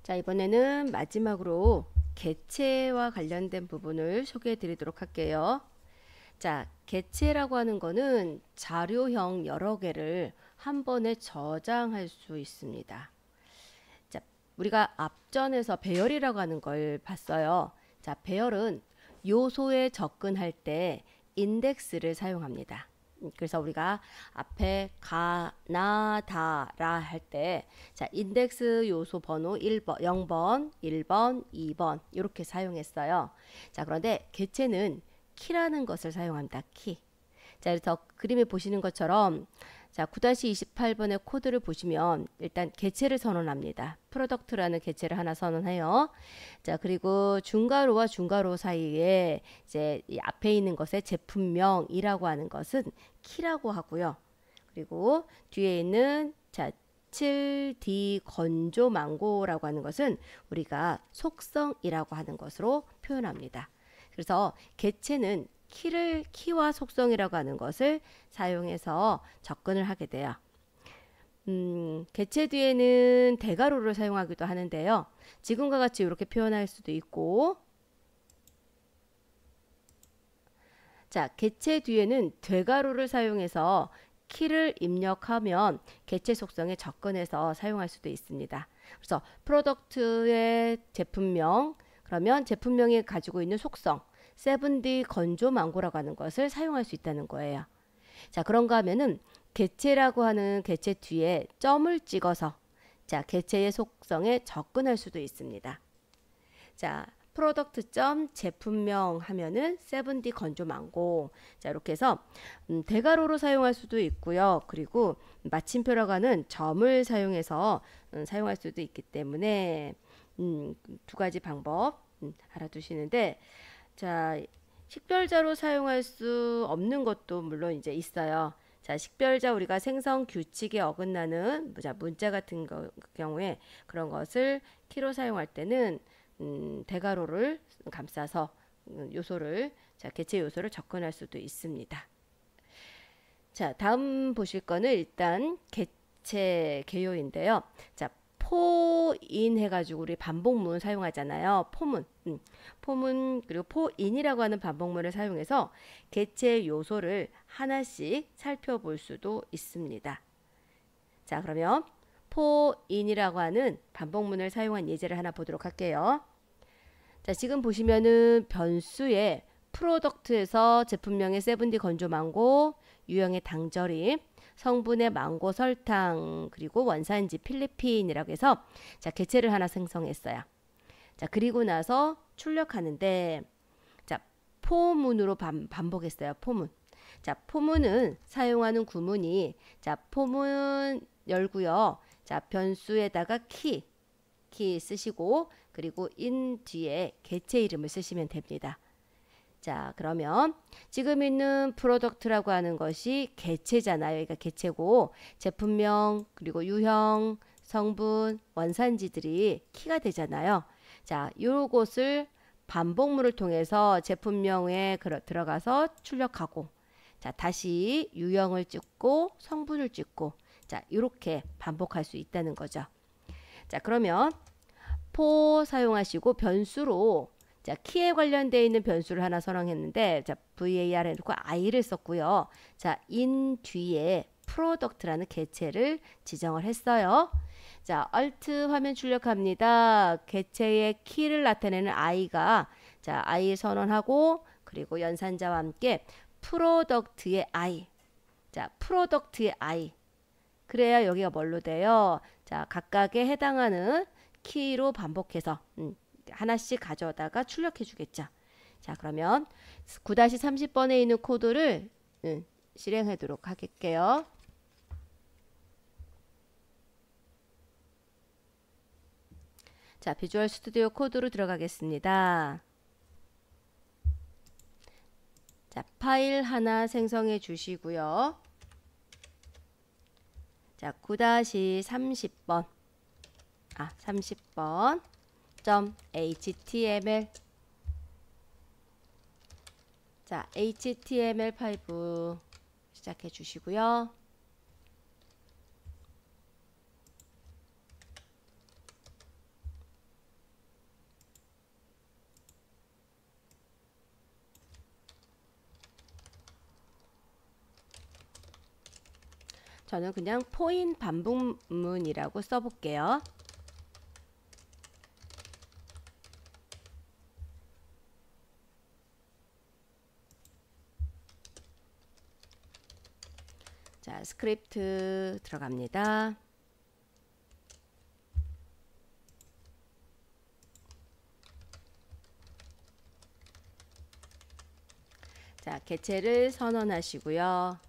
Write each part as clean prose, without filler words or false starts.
자, 이번에는 마지막으로 개체와 관련된 부분을 소개해 드리도록 할게요. 자, 개체라고 하는 거는 자료형 여러 개를 한 번에 저장할 수 있습니다. 자, 우리가 앞전에서 배열이라고 하는 걸 봤어요. 자, 배열은 요소에 접근할 때 인덱스를 사용합니다. 그래서 우리가 앞에 가, 나, 다, 라 할 때, 자, 인덱스 요소 번호 1번, 0번, 1번, 2번, 이렇게 사용했어요. 자, 그런데 개체는 키라는 것을 사용합니다. 키. 자, 그래서 그림에 보시는 것처럼, 자, 9-28번의 코드를 보시면 일단 개체를 선언합니다. 프로덕트라는 개체를 하나 선언해요. 자, 그리고 중괄호와 중괄호 사이에 이제 이 앞에 있는 것의 제품명이라고 하는 것은 키라고 하고요. 그리고 뒤에 있는 자, 7D 건조 망고라고 하는 것은 우리가 속성이라고 하는 것으로 표현합니다. 그래서 개체는 키와 속성이라고 하는 것을 사용해서 접근을 하게 돼요. 개체 뒤에는 대괄호를 사용하기도 하는데요. 지금과 같이 이렇게 표현할 수도 있고, 자, 개체 뒤에는 대괄호를 사용해서 키를 입력하면 개체 속성에 접근해서 사용할 수도 있습니다. 그래서 프로덕트의 제품명, 그러면 제품명이 가지고 있는 속성, 7D 건조 망고라고 하는 것을 사용할 수 있다는 거예요. 자, 그런가 하면은 개체라고 하는 개체 뒤에 점을 찍어서 자, 개체의 속성에 접근할 수도 있습니다. 자, 프로덕트 점 제품명 하면은 7D 건조 망고. 자, 이렇게 해서 대괄호로 사용할 수도 있고요. 그리고 마침표라고 하는 점을 사용해서 사용할 수도 있기 때문에 두 가지 방법 알아두시는데, 자, 식별자로 사용할 수 없는 것도 물론 이제 있어요. 자, 식별자 우리가 생성 규칙에 어긋나는 문자 같은 경우에 그런 것을 키로 사용할 때는 대괄호를 감싸서 요소를 자, 개체 요소를 접근할 수도 있습니다. 자, 다음 보실 거는 일단 개체 개요인데요. 자, 포인 해가지고 우리 반복문 사용하잖아요. 포문. 포문 그리고 포인이라고 하는 반복문을 사용해서 개체 요소를 하나씩 살펴볼 수도 있습니다. 자, 그러면 포인이라고 하는 반복문을 사용한 예제를 하나 보도록 할게요. 자, 지금 보시면은 변수에 프로덕트에서 제품명의 7D 건조 망고, 유형의 당절임, 성분의 망고 설탕, 그리고 원산지 필리핀이라고 해서 자, 개체를 하나 생성했어요. 자, 그리고 나서 출력하는데 자, 포문으로 반복했어요. 포문. 자, 포문은 사용하는 구문이 자, 포문 열고요. 자, 변수에다가 키 쓰시고 그리고 인 뒤에 개체 이름을 쓰시면 됩니다. 자, 그러면 지금 있는 프로덕트라고 하는 것이 개체잖아요. 여기가 개체고 제품명 그리고 유형, 성분, 원산지들이 키가 되잖아요. 자, 요것을 반복문을 통해서 제품명에 들어가서 출력하고 자, 다시 유형을 찍고 성분을 찍고 자, 이렇게 반복할 수 있다는 거죠. 자, 그러면 포 사용하시고 변수로 자, 키에 관련되어 있는 변수를 하나 선언했는데 자, var 해놓고 i를 썼고요. 자, in 뒤에 프로덕트라는 개체를 지정을 했어요. 자, alt 화면 출력합니다. 개체의 키를 나타내는 i가 자, i 선언하고 그리고 연산자와 함께 프로덕트의 i. 자, 프로덕트의 i. 그래야 여기가 뭘로 돼요? 자, 각각에 해당하는 키로 반복해서 하나씩 가져다가 출력해 주겠죠. 자, 그러면 9-30번에 있는 코드를 실행하도록 할게요. 자, 비주얼 스튜디오 코드로 들어가겠습니다. 자, 파일 하나 생성해 주시고요. 자, 9-30번 30번 .html 자, HTML5 시작해 주시고요. 저는 그냥 포인 반복문이라고 써볼게요. 자, 스크립트 들어갑니다. 자, 개체를 선언하시고요.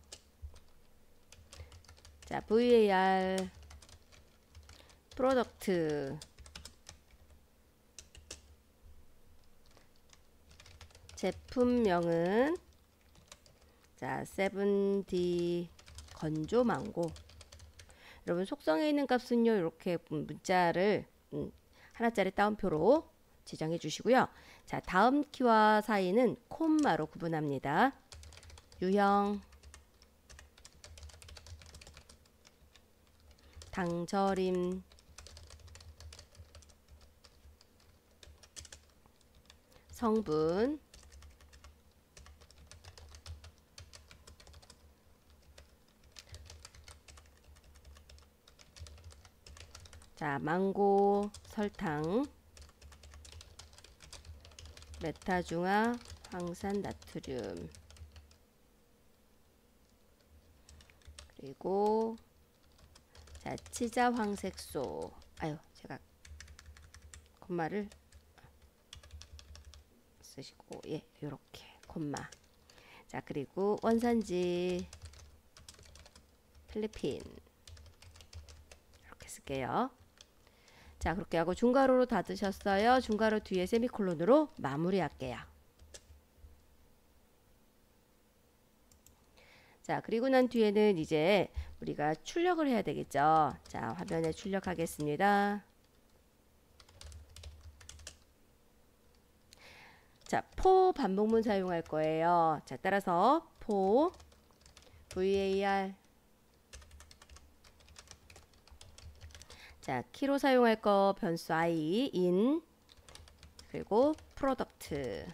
자, var 프로덕트 제품명은 자, 7D 건조 망고. 여러분 속성에 있는 값은요, 이렇게 문자를 하나짜리 따옴표로 지정해 주시고요. 자, 다음 키와 사이는 콤마로 구분합니다. 유형 당절임 성분 자, 망고 설탕 메타중화 황산 나트륨 그리고 자, 치자 황색소 제가 콤마를 쓰시고 요렇게 콤마. 자, 그리고 원산지 필리핀 이렇게 쓸게요. 자, 그렇게 하고 중괄호로 닫으셨어요. 중괄호 뒤에 세미콜론으로 마무리할게요. 자, 그리고 난 뒤에는 이제 우리가 출력을 해야 되겠죠. 자, 화면에 출력하겠습니다. 자, 포 반복문 사용할 거예요. 자, 따라서 포 var 자, 키로 사용할 거 변수 i in 그리고 프로덕트.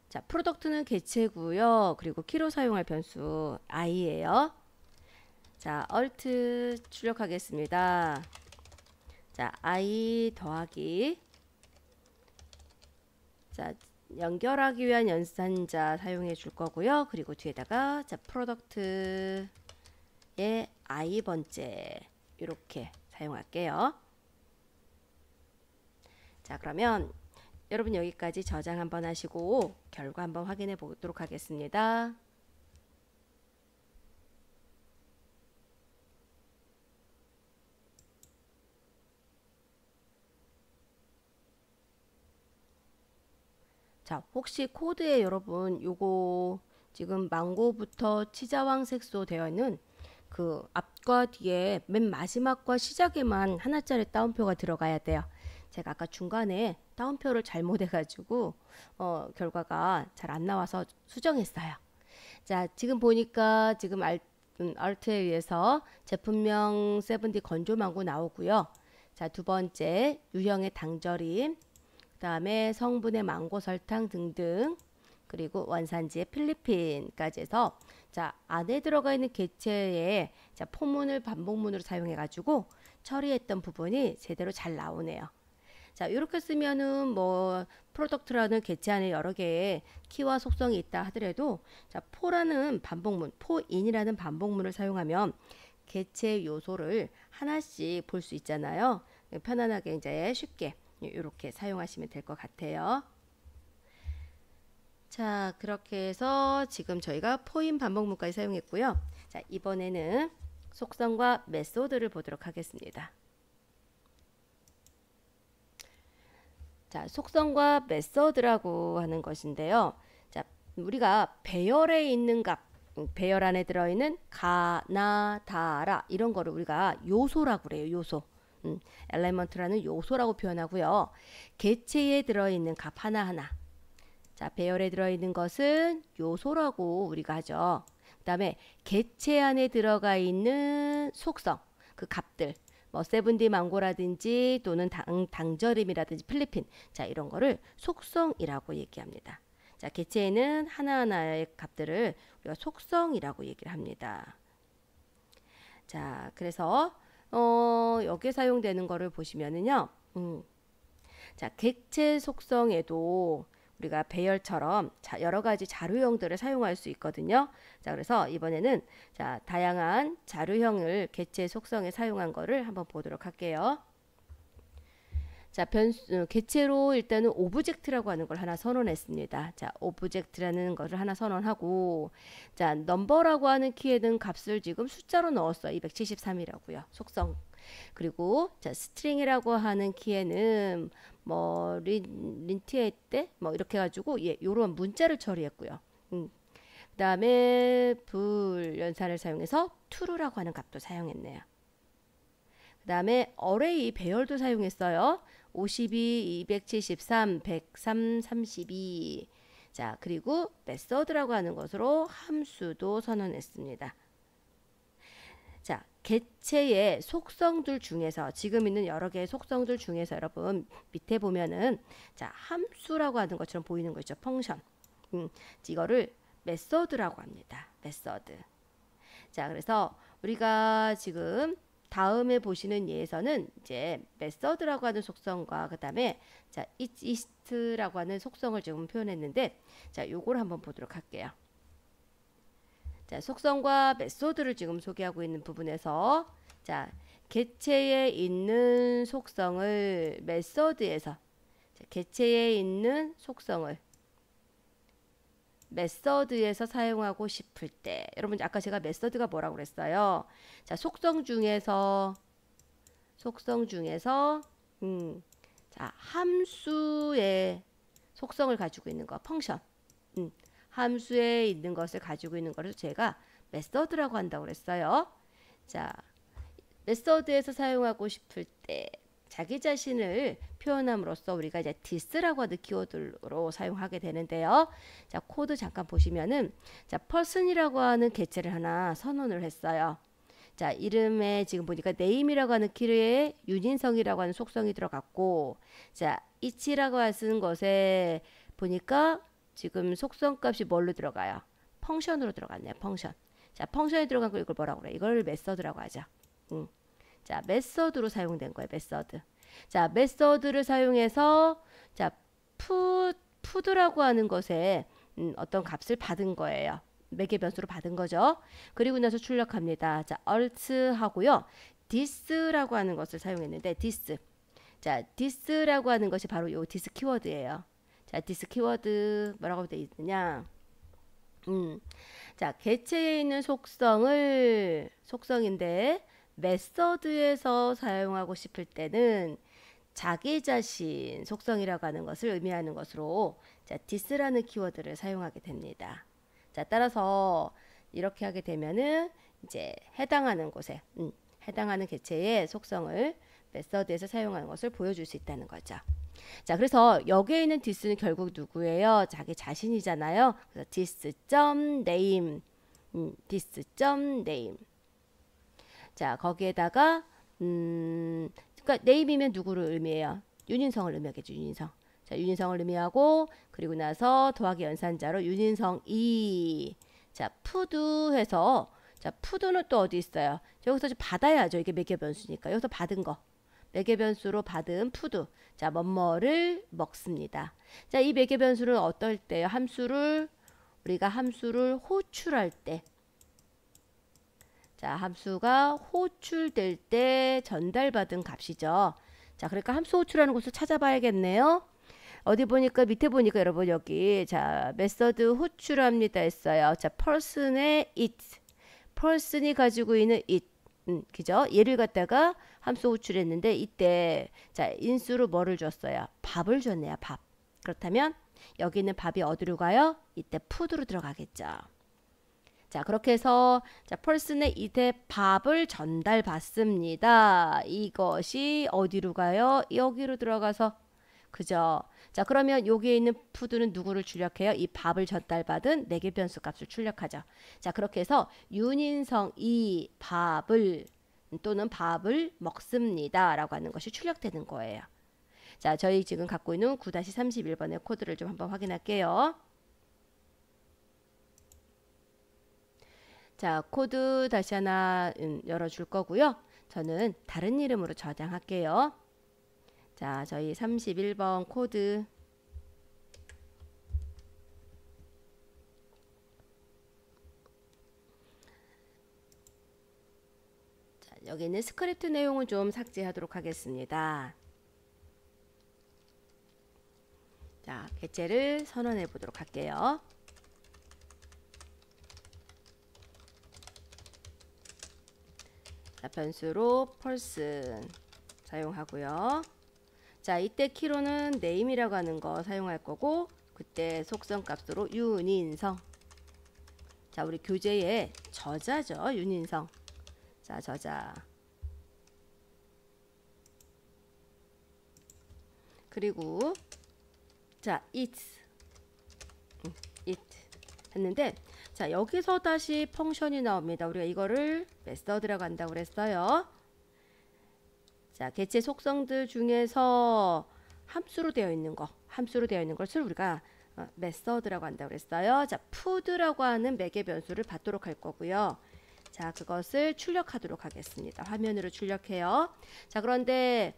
자, 프로덕트는 개체고요. 그리고 키로 사용할 변수 i예요. 자, alt 출력하겠습니다. 자, i 더하기 자, 연결하기 위한 연산자 사용해 줄 거고요. 그리고 뒤에다가 자, 프로덕트의 i번째 이렇게 사용할게요. 자, 그러면 여러분 여기까지 저장 한번 하시고 결과 한번 확인해 보도록 하겠습니다. 자, 혹시 코드에 여러분 요거 지금 망고부터 치자황색소 되어 있는 그 앞과 뒤에 맨 마지막과 시작에만 하나짜리 따옴표가 들어가야 돼요. 제가 아까 중간에 따옴표를 잘못해 가지고 결과가 잘 안 나와서 수정했어요. 자, 지금 보니까 지금 Alt에 의해서 제품명 7D 건조망고 나오고요. 자, 두 번째 유형의 당절임 그 다음에 성분의 망고 설탕 등등 그리고 원산지의 필리핀까지 해서 자, 안에 들어가 있는 개체의 자, 포문을 반복문으로 사용해 가지고 처리했던 부분이 제대로 잘 나오네요. 자, 이렇게 쓰면은 뭐 프로덕트라는 개체 안에 여러 개의 키와 속성이 있다 하더라도 자, 포라는 반복문, 포인이라는 반복문을 사용하면 개체 요소를 하나씩 볼 수 있잖아요. 편안하게 이제 쉽게 이렇게 사용하시면 될 것 같아요. 자, 그렇게 해서 지금 저희가 포인 반복문까지 사용했고요. 자, 이번에는 속성과 메소드를 보도록 하겠습니다. 자, 속성과 메소드라고 하는 것인데요. 자, 우리가 배열에 있는 값, 배열 안에 들어있는 가, 나, 다, 라 이런 거를 우리가 요소라고 그래요. 요소. 엘리먼트라는 요소라고 표현하고요. 개체에 들어있는 값 하나하나. 자, 배열에 들어있는 것은 요소라고 우리가 하죠. 그 다음에 개체 안에 들어가 있는 속성, 그 값들. 뭐 7D 망고라든지 또는 당절임이라든지 필리핀. 자, 이런 거를 속성이라고 얘기합니다. 자, 개체에는 하나하나의 값들을 우리가 속성이라고 얘기를 합니다. 자, 그래서 여기에 사용되는 거를 보시면은요. 자, 객체 속성에도 우리가 배열처럼 여러 가지 자료형들을 사용할 수 있거든요. 자, 그래서 이번에는 자, 다양한 자료형을 객체 속성에 사용한 거를 한번 보도록 할게요. 자, 객체로 일단은 오브젝트라고 하는 걸 하나 선언했습니다. 자, 오브젝트라는 것을 하나 선언하고, 자, 넘버라고 하는 키에는 값을 지금 숫자로 넣었어. 273이라고요. 속성. 그리고 자, 스트링이라고 하는 키에는 뭐 린티에 때 뭐 이렇게 해가지고 요런 문자를 처리했고요. 그다음에 불연산을 사용해서 true라고 하는 값도 사용했네요. 그다음에 array 배열도 사용했어요. 52, 273, 103, 32. 자, 그리고 method라고 하는 것으로 함수도 선언했습니다. 자, 객체의 속성들 중에서 지금 있는 여러 개의 속성들 중에서 여러분 밑에 보면은 자, 함수라고 하는 것처럼 보이는 거 있죠. 펑션. 이거를 method라고 합니다. method. 자, 그래서 우리가 지금 다음에 보시는 예에서는 이제 method라고 하는 속성과 그다음에 자, is라고 하는 속성을 지금 표현했는데 자, 요걸 한번 보도록 할게요. 자, 속성과 메소드를 지금 소개하고 있는 부분에서 자, 객체에 있는 속성을 메소드에서 객체에 있는 속성을 메서드에서 사용하고 싶을 때 여러분 아까 제가 메서드가 뭐라고 그랬어요? 자, 속성 중에서 자, 함수의 속성을 가지고 있는 거 펑션 함수에 있는 것을 가지고 있는 것을 제가 메서드라고 한다고 그랬어요. 자, 메서드에서 사용하고 싶을 때 자기 자신을 표현함으로써 우리가 이제 this라고 하는 키워드로 사용하게 되는데요. 자, 코드 잠깐 보시면은 자, person이라고 하는 객체를 하나 선언을 했어요. 자, 이름에 지금 보니까 name이라고 하는 키에 윤인성이라고 하는 속성이 들어갔고, 자, each라고 하는 것에 보니까 지금 속성 값이 뭘로 들어가요? 펑션으로 들어갔네요. 펑션. 자, 펑션에 들어간 거 이걸 뭐라고 그래? 이걸 메서드라고 하죠. 자, 메서드로 사용된 거예요. 메서드. 자, 메서드를 사용해서 자, 푸드라고 하는 것에 어떤 값을 받은 거예요. 매개 변수로 받은 거죠. 그리고 나서 출력합니다. 자, alt 하고요. this라고 하는 것을 사용했는데 this. 자, this라고 하는 것이 바로 요 this 키워드예요. 자, this 키워드 뭐라고 되어 있느냐? 자, 객체에 있는 속성인데 메서드에서 사용하고 싶을 때는 자기 자신 속성이라고 하는 것을 의미하는 것으로 자, this라는 키워드를 사용하게 됩니다. 자, 따라서 이렇게 하게 되면은 이제 해당하는 곳에 해당하는 객체의 속성을 메서드에서 사용하는 것을 보여줄 수 있다는 거죠. 자, 그래서 여기에 있는 this는 결국 누구예요? 자기 자신이잖아요. 그래서 this.name this.name 자, 거기에다가 그러니까 name이면 누구를 의미해요? 윤인성을 의미하겠죠. 윤인성. 자, 윤인성을 의미하고 그리고 나서 더하기 연산자로 윤인성 2. 자, 푸드 해서 자, 푸드는 또 어디 있어요? 여기서 받아야죠. 이게 매개 변수니까. 여기서 받은 거. 매개 변수로 받은 푸드. 자, 뭐뭐를 먹습니다. 자, 이 매개 변수는 어떨 때요? 우리가 함수를 호출할 때. 자, 함수가 호출될 때 전달받은 값이죠. 자, 그러니까 함수 호출하는 곳을 찾아봐야겠네요. 어디 보니까 밑에 보니까 여러분 여기 자, 메서드 호출합니다 했어요. 자, person의 it. person이 가지고 있는 it. 그죠? 얘를 갖다가 함수 호출했는데 이때 자, 인수로 뭐를 줬어요? 밥을 줬네요. 밥. 그렇다면 여기 있는 밥이 어디로 가요? 이때 food로 들어가겠죠. 자, 그렇게 해서 자, person의 it에 밥을 전달받습니다. 이것이 어디로 가요? 여기로 들어가서 그죠? 자, 그러면 여기에 있는 푸드는 누구를 출력해요? 이 밥을 전달받은 매개 변수 값을 출력하죠. 자, 그렇게 해서 윤인성 이 밥을 또는 밥을 먹습니다 라고 하는 것이 출력되는 거예요. 자, 저희 지금 갖고 있는 9-31번의 코드를 좀 한번 확인할게요. 자, 코드 다시 하나 열어줄 거고요. 저는 다른 이름으로 저장할게요. 자, 저희 31번 코드. 자, 여기 있는 스크립트 내용은 좀 삭제하도록 하겠습니다. 자, 개체를 선언해 보도록 할게요. 자, 변수로 person 사용하고요. 자, 이때 키로는 name이라고 하는 거 사용할 거고, 그때 속성 값으로 윤인성. 자, 우리 교재의 저자죠. 윤인성. 자, 저자. 그리고 자, it 했는데, 자, 여기서 다시 펑션이 나옵니다. 우리가 이거를 메서드라고 한다고 그랬어요. 자, 개체 속성들 중에서 함수로 되어 있는 것을 우리가 메서드라고 한다고 그랬어요. 자, 푸드라고 하는 매개 변수를 받도록 할 거고요. 자, 그것을 출력하도록 하겠습니다. 화면으로 출력해요. 자, 그런데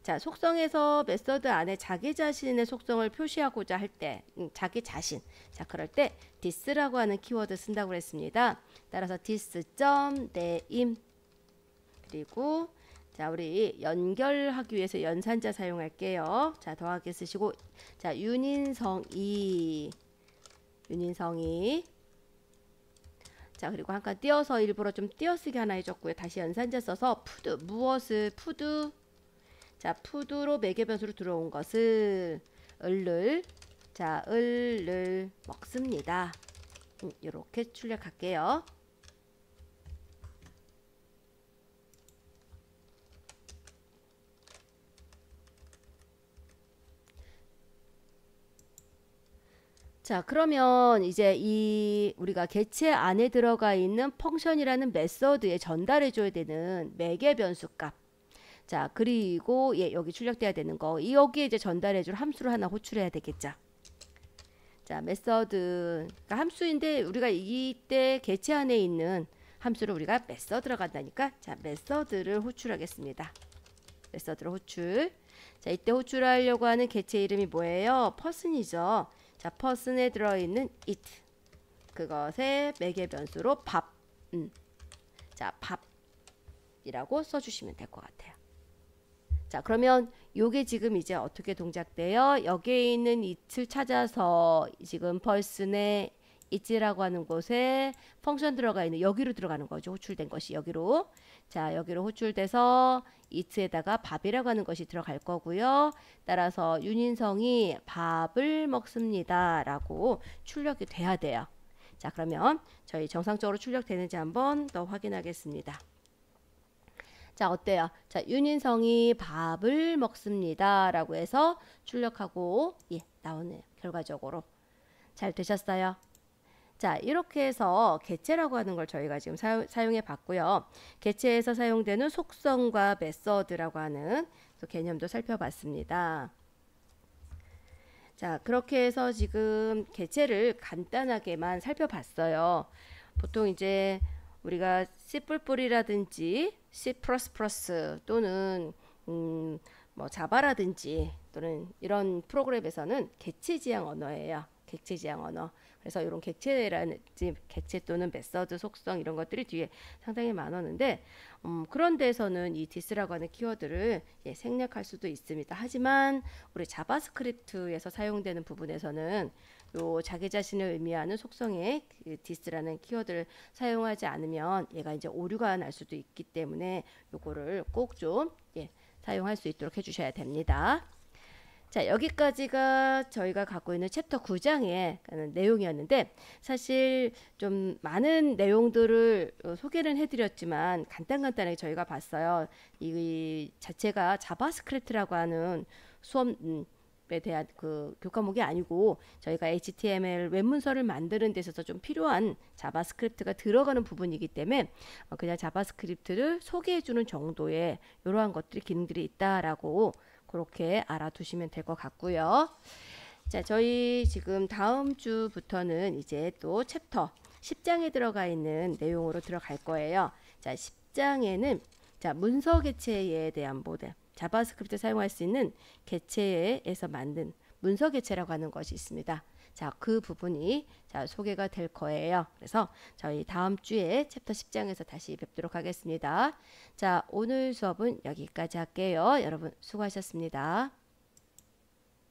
자, 속성에서 메서드 안에 자기 자신의 속성을 표시하고자 할 때, 자기 자신. 자, 그럴 때 this라고 하는 키워드 쓴다고 그랬습니다. 따라서 this.name. 그리고 자, 우리 연결하기 위해서 연산자 사용할게요. 자, 더하기 쓰시고, 자, 윤인성이. 자, 그리고 한 칸 띄어서 일부러 좀 띄어쓰기 하나 해줬고요. 다시 연산자 써서 푸드, 무엇을 푸드. 자, 푸드로 매개 변수로 들어온 것을 을을, 자, 을을 먹습니다. 이렇게 출력할게요. 자, 그러면 이제 이 우리가 개체 안에 들어가 있는 펑션이라는 메서드에 전달해 줘야 되는 매개 변수 값. 자, 그리고 여기 출력돼야 되는 거. 여기에 이제 전달해 줄 함수를 하나 호출해야 되겠죠. 자, 메서드. 그러니까 함수인데 우리가 이때 개체 안에 있는 함수를 우리가 메서드라고 한다니까. 자, 메서드를 호출하겠습니다. 메서드를 호출. 자, 이때 호출하려고 하는 개체 이름이 뭐예요? person이죠. 자, person에 들어있는 it. 그것의 매개 변수로 밥. 자, 밥이라고 써주시면 될 것 같아요. 자, 그러면 요게 지금 이제 어떻게 동작돼요? 여기에 있는 it을 찾아서 지금 person에 it이라고 하는 곳에 펑션 들어가 있는 여기로 들어가는 거죠. 호출된 것이 여기로. 자, 여기로 호출돼서 it에다가 밥이라고 하는 것이 들어갈 거고요. 따라서 윤인성이 밥을 먹습니다 라고 출력이 돼야 돼요. 자, 그러면 저희 정상적으로 출력되는지 한번 더 확인하겠습니다. 자, 어때요? 자, 윤인성이 밥을 먹습니다 라고 해서 출력하고 나오네요. 결과적으로 잘 되셨어요? 자, 이렇게 해서 개체라고 하는 걸 저희가 지금 사용해 봤고요. 개체에서 사용되는 속성과 메서드라고 하는 개념도 살펴봤습니다. 자, 그렇게 해서 지금 개체를 간단하게만 살펴봤어요. 보통 이제 우리가 C++이라든지 C++ 또는 뭐 자바라든지 또는 이런 프로그램에서는 객체 지향 언어예요. 객체 지향 언어. 그래서 이런 객체라든지 객체 또는 메서드 속성 이런 것들이 뒤에 상당히 많았는데 그런 데서는 이 this라고 하는 키워드를 생략할 수도 있습니다. 하지만 우리 자바스크립트에서 사용되는 부분에서는 요 자기 자신을 의미하는 속성의 this라는 키워드를 사용하지 않으면 얘가 이제 오류가 날 수도 있기 때문에 요거를 꼭 좀 사용할 수 있도록 해주셔야 됩니다. 자, 여기까지가 저희가 갖고 있는 챕터 9장의 내용이었는데 사실 좀 많은 내용들을 소개를 해드렸지만 간단하게 저희가 봤어요. 이 자체가 자바스크립트라고 하는 수업에 대한 그 교과목이 아니고 저희가 HTML 웹문서를 만드는 데 있어서 좀 필요한 자바스크립트가 들어가는 부분이기 때문에 그냥 자바스크립트를 소개해주는 정도의 이러한 것들이 기능들이 있다라고 그렇게 알아두시면 될 것 같고요. 자, 저희 지금 다음 주부터는 이제 또 챕터 10장에 들어가 있는 내용으로 들어갈 거예요. 자, 10장에는 자, 문서 개체에 대한 모델, 자바스크립트 사용할 수 있는 개체에서 만든 문서 개체라고 하는 것이 있습니다. 자, 그 부분이 자, 소개가 될 거예요. 그래서 저희 다음 주에 챕터 10장에서 다시 뵙도록 하겠습니다. 자, 오늘 수업은 여기까지 할게요. 여러분 수고하셨습니다.